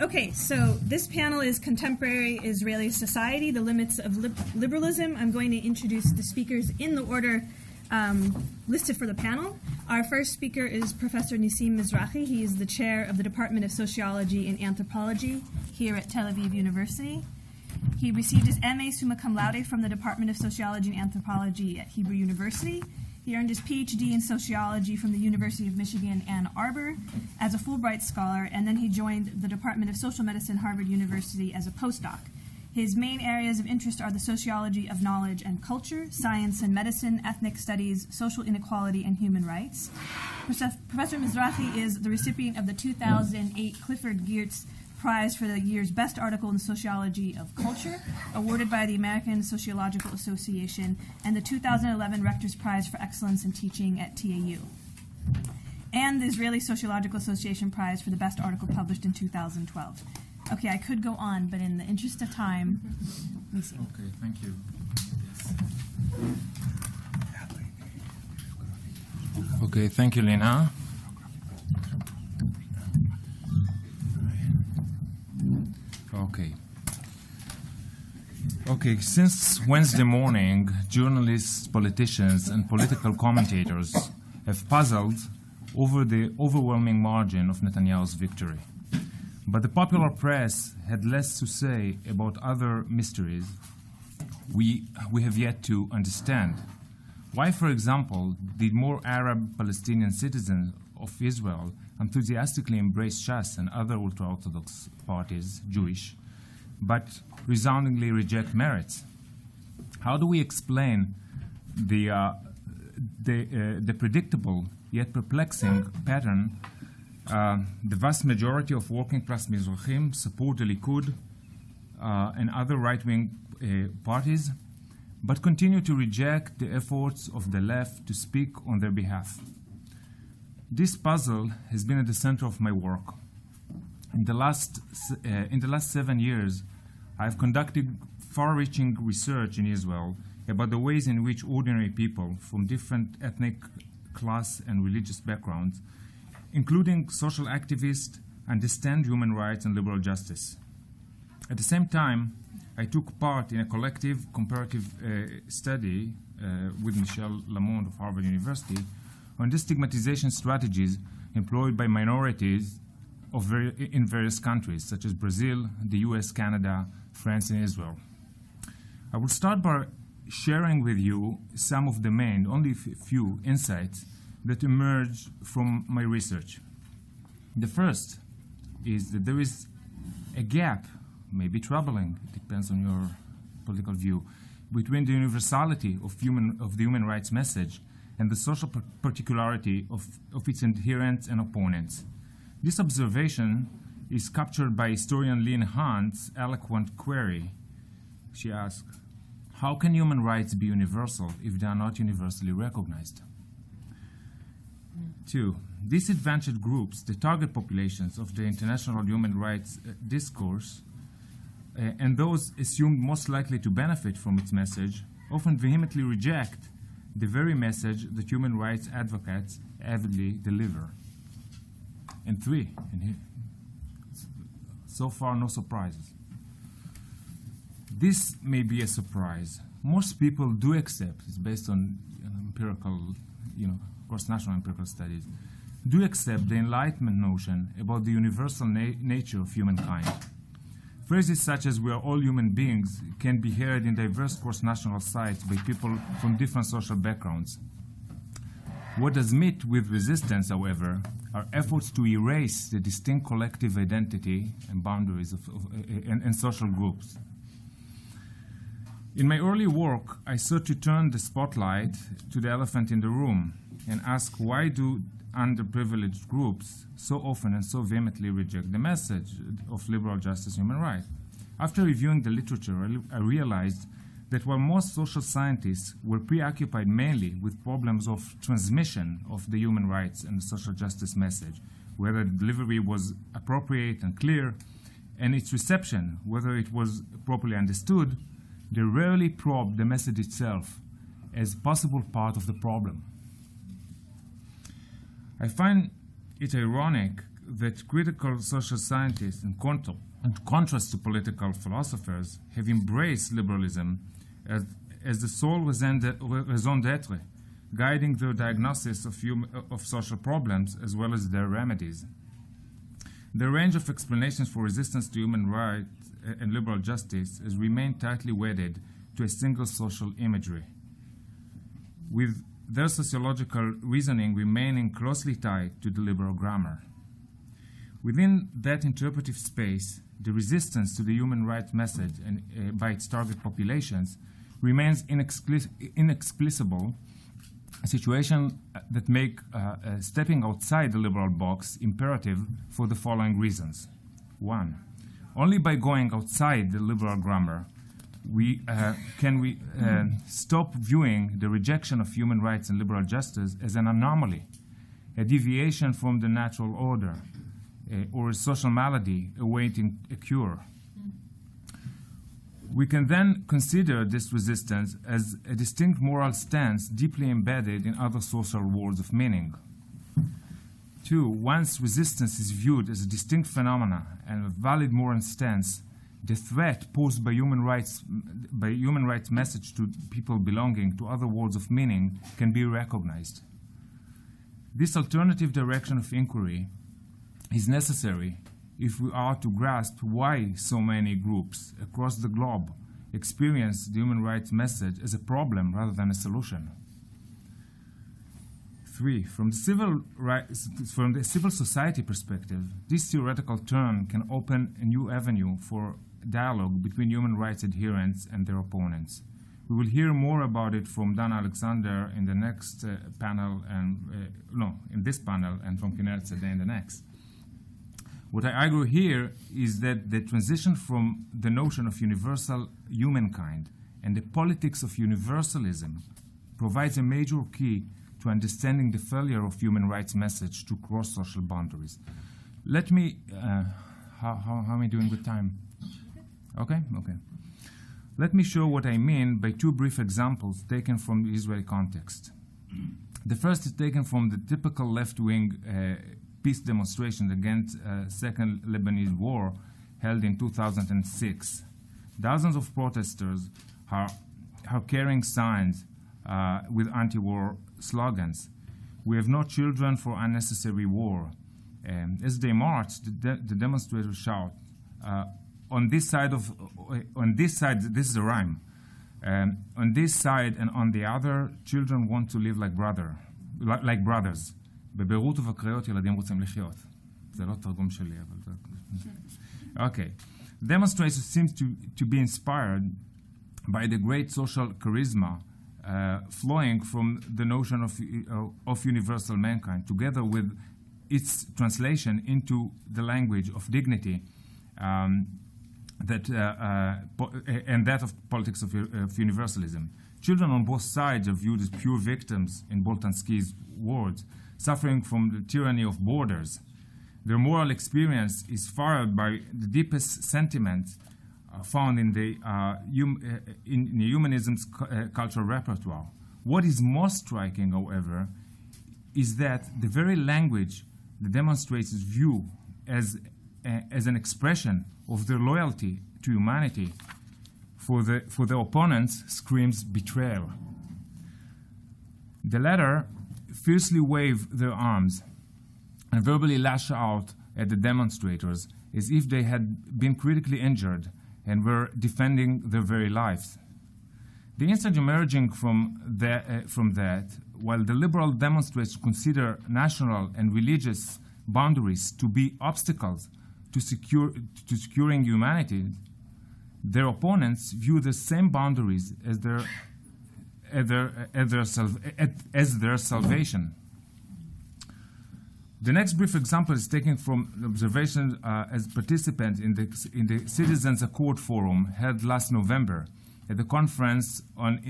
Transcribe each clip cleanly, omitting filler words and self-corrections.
Okay, so this panel is Contemporary Israeli Society, the Limits of Liberalism. I'm going to introduce the speakers in the order listed for the panel. Our first speaker is Professor Nasim Mizrahi. He is the chair of the Department of Sociology and Anthropology here at Tel Aviv University. He received his MA summa cum laude from the Department of Sociology and Anthropology at Hebrew University. He earned his PhD in sociology from the University of Michigan, Ann Arbor, as a Fulbright scholar, and then he joined the Department of Social Medicine, Harvard University, as a postdoc. His main areas of interest are the sociology of knowledge and culture, science and medicine, ethnic studies, social inequality, and human rights. Professor Mizrahi is the recipient of the 2008 Clifford Geertz Prize for the year's best article in sociology of culture, awarded by the American Sociological Association, and the 2011 Rector's Prize for Excellence in Teaching at TAU, and the Israeli Sociological Association Prize for the best article published in 2012. Okay, I could go on, but in the interest of time, let me see. Okay, thank you. Okay, thank you, Lena. Okay, since Wednesday morning, journalists, politicians, and political commentators have puzzled over the overwhelming margin of Netanyahu's victory. But the popular press had less to say about other mysteries we have yet to understand. Why, for example, did more Arab Palestinian citizens of Israel enthusiastically embrace Shas and other ultra-Orthodox parties, Jewish, but resoundingly reject Meretz? How do we explain the predictable yet perplexing pattern? The vast majority of working-class Mizrachim support the Likud and other right-wing parties, but continue to reject the efforts of the left to speak on their behalf. This puzzle has been at the center of my work. In the last 7 years, I have conducted far-reaching research in Israel about the ways in which ordinary people from different ethnic, class, and religious backgrounds, including social activists, understand human rights and liberal justice. At the same time, I took part in a collective comparative study with Michel Lamond of Harvard University on destigmatization strategies employed by minorities in various countries, such as Brazil, the US, Canada, France, and Israel. I will start by sharing with you some of the main, only few, insights that emerged from my research. The first is that there is a gap, maybe troubling, it depends on your political view, between the universality of the human rights message and the social particularity of its adherents and opponents. This observation is captured by historian Lena Hunt's eloquent query. She asked, how can human rights be universal if they are not universally recognized? 2. Disadvantaged groups, the target populations of the international human rights discourse, and those assumed most likely to benefit from its message, often vehemently reject the very message that human rights advocates avidly deliver. And 3, so far no surprises. This may be a surprise. Most people do accept, it's based on empirical, cross-national empirical studies, do accept the Enlightenment notion about the universal nature of humankind. Phrases such as "we are all human beings" can be heard in diverse cross-national sites by people from different social backgrounds. What does meet with resistance, however, are efforts to erase the distinct collective identity and boundaries and social groups. In my early work, I sought to turn the spotlight to the elephant in the room and ask, why do underprivileged groups so often and so vehemently reject the message of liberal justice and human rights? After reviewing the literature, I realized that while most social scientists were preoccupied mainly with problems of transmission of the human rights and the social justice message, whether the delivery was appropriate and clear, and its reception, whether it was properly understood, they rarely probed the message itself as possible part of the problem. I find it ironic that critical social scientists, in contrast to political philosophers, have embraced liberalism as the sole raison d'etre, guiding their diagnosis of social problems as well as their remedies. The range of explanations for resistance to human rights and liberal justice has remained tightly wedded to a single social imagery, with their sociological reasoning remaining closely tied to the liberal grammar. Within that interpretive space, the resistance to the human rights message and by its target populations remains inexplicable, a situation that make stepping outside the liberal box imperative for the following reasons. One, only by going outside the liberal grammar can we stop viewing the rejection of human rights and liberal justice as an anomaly, a deviation from the natural order, or a social malady awaiting a cure. We can then consider this resistance as a distinct moral stance deeply embedded in other social worlds of meaning. Two, once resistance is viewed as a distinct phenomena and a valid moral stance, the threat posed by human rights message to people belonging to other worlds of meaning can be recognized. This alternative direction of inquiry is necessary if we are to grasp why so many groups across the globe experience the human rights message as a problem rather than a solution. Three, from the civil society perspective, this theoretical turn can open a new avenue for dialogue between human rights adherents and their opponents. We will hear more about it from Dan Alexander in the next panel, in this panel, and from Kinneret Sadeh in the next. What I argue here is that the transition from the notion of universal humankind and the politics of universalism provides a major key to understanding the failure of human rights message to cross social boundaries. Let me, how am I doing with time? Okay. Let me show what I mean by two brief examples taken from the Israeli context. The first is taken from the typical left-wing peace demonstration against Second Lebanese War held in 2006. Dozens of protesters are carrying signs with anti-war slogans. We have no children for unnecessary war. As they march, the demonstrators shout, on this side, this is a rhyme. On this side and on the other, children want to live like brothers. בביירות ובקריות ילדים רוצים לחיות. זה לא תרגום שלי, אבל זה... Okay. Demonstrators seem to be inspired by the great social charisma flowing from the notion of universal mankind, together with its translation into the language of dignity and that of politics of universalism. Children on both sides are viewed as pure victims, in Boltanski's words, suffering from the tyranny of borders. Their moral experience is fired by the deepest sentiments found in the humanism's cultural repertoire. What is most striking, however, is that the very language the demonstrators view as an expression of their loyalty to humanity for their opponents screams betrayal. The latter fiercely wave their arms and verbally lash out at the demonstrators as if they had been critically injured and were defending their very lives. The insight emerging from that, while the liberal demonstrators consider national and religious boundaries to be obstacles to securing humanity, their opponents view the same boundaries as their salvation. The next brief example is taken from the observation as participant in the Citizens Accord Forum held last November at the conference on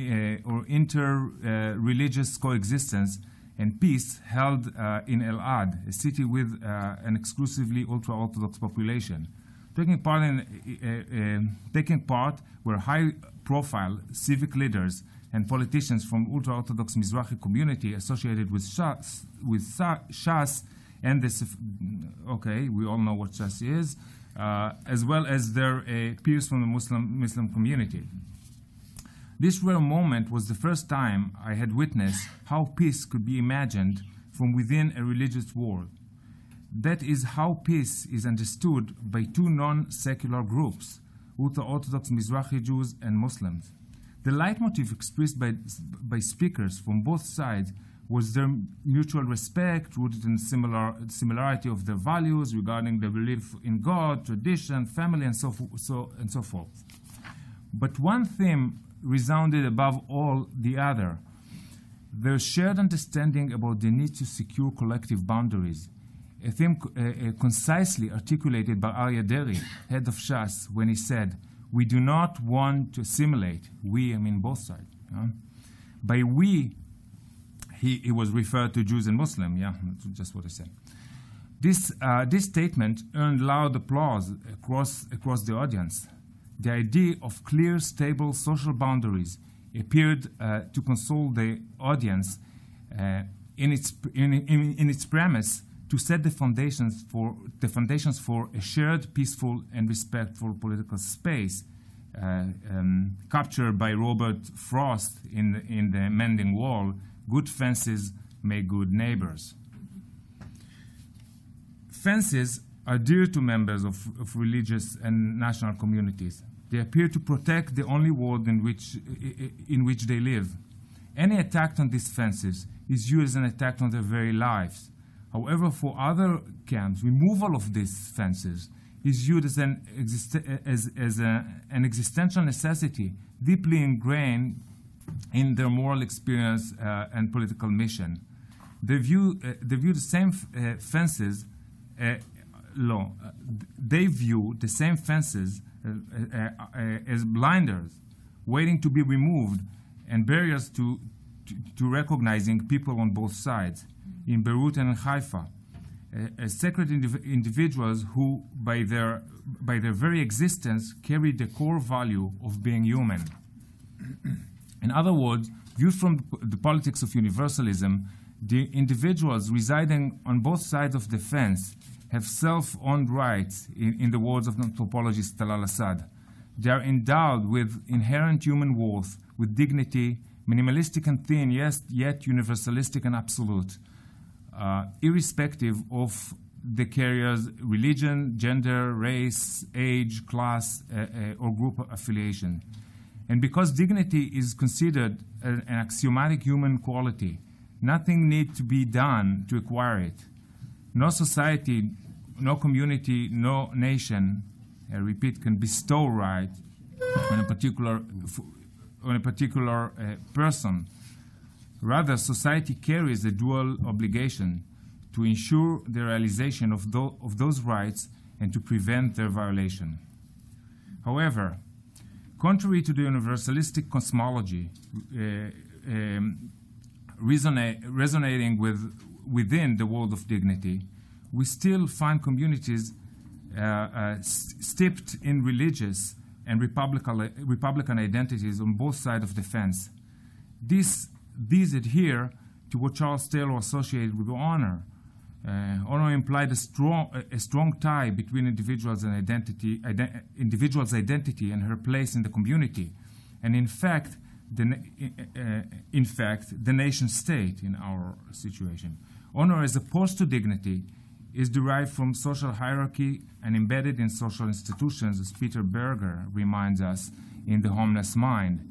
inter-religious coexistence and peace held in Elad, a city with an exclusively ultra-Orthodox population. Taking part were high-profile civic leaders and politicians from ultra-Orthodox Mizrachi community associated with Shas and this, okay, we all know what chassis is, as well as their peers from the Muslim community. This rare moment was the first time I had witnessed how peace could be imagined from within a religious world. That is how peace is understood by two non-secular groups, ultra-Orthodox Mizrachi Jews and Muslims. The leitmotif expressed by speakers from both sides was their mutual respect, rooted in similarity of their values regarding their belief in God, tradition, family, and so forth. But one theme resounded above all the other: their shared understanding about the need to secure collective boundaries, a theme concisely articulated by Aryeh Deri, head of Shas, when he said, "We do not want to assimilate." We, I mean both sides. By we, he was referred to Jews and Muslims. Yeah, that's just what he said. This statement earned loud applause across the audience. The idea of clear, stable social boundaries appeared to console the audience in its premise to set the foundations for a shared, peaceful, and respectful political space, captured by Robert Frost in the Mending Wall: "Good fences make good neighbors." Fences are dear to members of religious and national communities. They appear to protect the only world in which they live. Any attack on these fences is viewed as an attack on their very lives. However, for other camps, removal of these fences is viewed as an existential necessity deeply ingrained in their moral experience and political mission. They view the same fences they view the same fences as blinders waiting to be removed and barriers to recognizing people on both sides. In Beirut and in Haifa, as sacred individuals who, by their very existence, carry the core value of being human. In other words, viewed from the politics of universalism, the individuals residing on both sides of the fence have self-owned rights, in the words of the anthropologist Talal Assad. They are endowed with inherent human worth, with dignity, minimalistic and thin, yes, yet universalistic and absolute, irrespective of the carrier's religion, gender, race, age, class, or group affiliation. And because dignity is considered an axiomatic human quality, nothing needs to be done to acquire it. No society, no community, no nation, I repeat, can bestow right on a particular person. Rather, society carries a dual obligation to ensure the realization of those rights and to prevent their violation. However, contrary to the universalistic cosmology resonating within the world of dignity, we still find communities steeped in religious and republican identities on both sides of the fence. These adhere to what Charles Taylor associated with honor. Honor implied a strong tie between individuals' identity and her place in the community, and in fact, the nation state in our situation. Honor, as opposed to dignity, is derived from social hierarchy and embedded in social institutions, as Peter Berger reminds us in The Homeless Mind.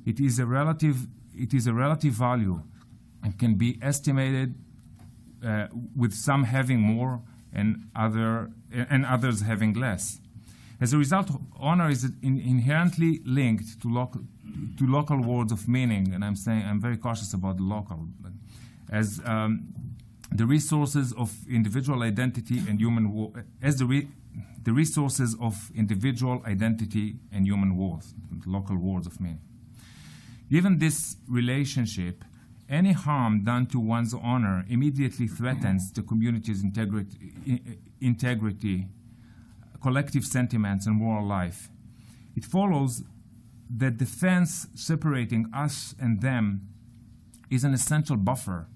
It is a relative value and can be estimated with some having more and others having less. As a result, honor is inherently linked to local words of meaning, and I'm very cautious about the local, as the resources of individual identity and human the resources of individual identity and human worth, local words of meaning. Given this relationship, any harm done to one's honor immediately threatens the community's integrity, collective sentiments, and moral life. It follows that the fence separating us and them is an essential buffer,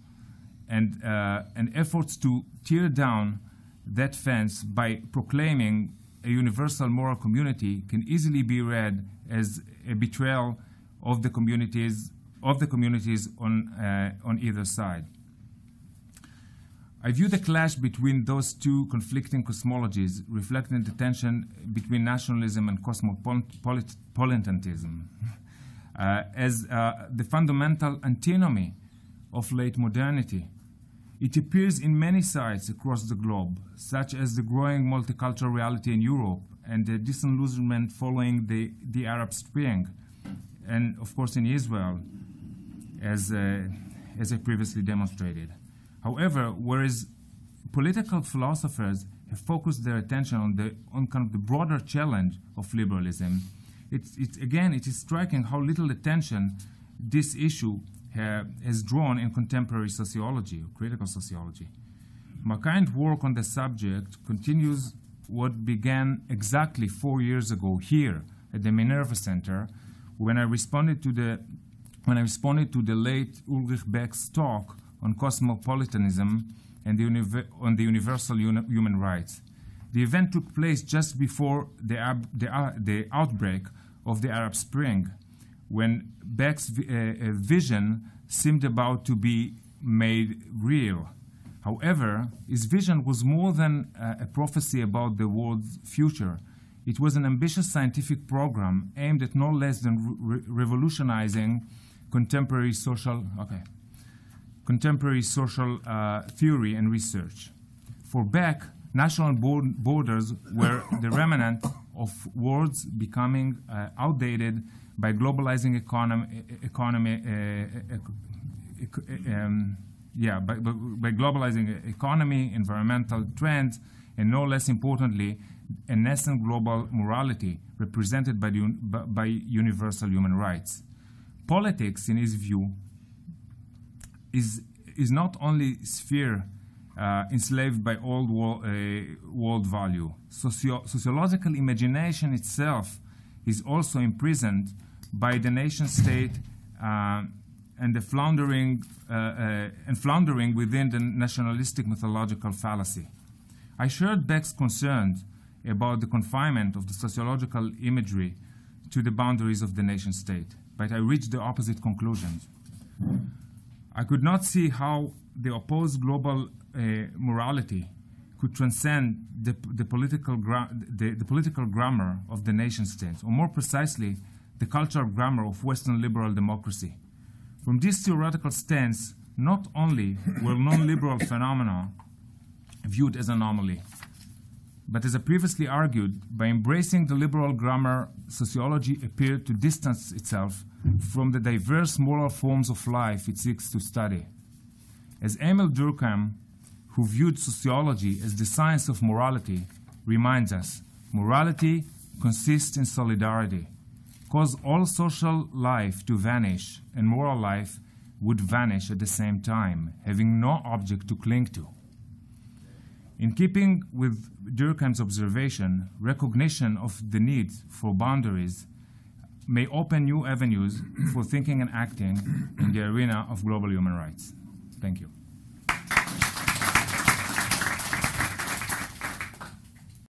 and efforts to tear down that fence by proclaiming a universal moral community can easily be read as a betrayal of the communities on either side. I view the clash between those two conflicting cosmologies, reflecting the tension between nationalism and cosmopolitanism, as the fundamental antinomy of late modernity. It appears in many sites across the globe, such as the growing multicultural reality in Europe and the disillusionment following the Arab Spring, and of course in Israel, as I previously demonstrated. However, whereas political philosophers have focused their attention on kind of the broader challenge of liberalism, it is striking how little attention this issue has drawn in contemporary sociology, or critical sociology. My current work on the subject continues what began exactly 4 years ago here at the Minerva Center, when I responded to the late Ulrich Beck's talk on cosmopolitanism and on the universal human rights. The event took place just before the outbreak of the Arab Spring, when Beck's vision seemed about to be made real. However, his vision was more than a prophecy about the world's future. It was an ambitious scientific program aimed at no less than revolutionizing contemporary social theory and research. For Beck, national borders were the remnant of worlds becoming outdated by globalizing by globalizing economy, environmental trends, and no less importantly, a nascent global morality represented by universal human rights. Politics, in his view, is not only sphere enslaved by old world value. Sociological imagination itself is also imprisoned by the nation state and floundering within the nationalistic mythological fallacy. I shared Beck's concerns about the confinement of the sociological imagery to the boundaries of the nation state, but I reached the opposite conclusions. I could not see how the opposed global morality could transcend the political grammar of the nation states, or more precisely, the cultural grammar of Western liberal democracy. From this theoretical stance, not only were non-liberal phenomena viewed as anomaly, but as I previously argued, by embracing the liberal grammar, sociology appeared to distance itself from the diverse moral forms of life it seeks to study. As Emil Durkheim, who viewed sociology as the science of morality, reminds us, morality consists in solidarity. Cause all social life to vanish, and moral life would vanish at the same time, having no object to cling to. In keeping with Durkheim's observation, recognition of the need for boundaries may open new avenues for thinking and acting in the arena of global human rights. Thank you.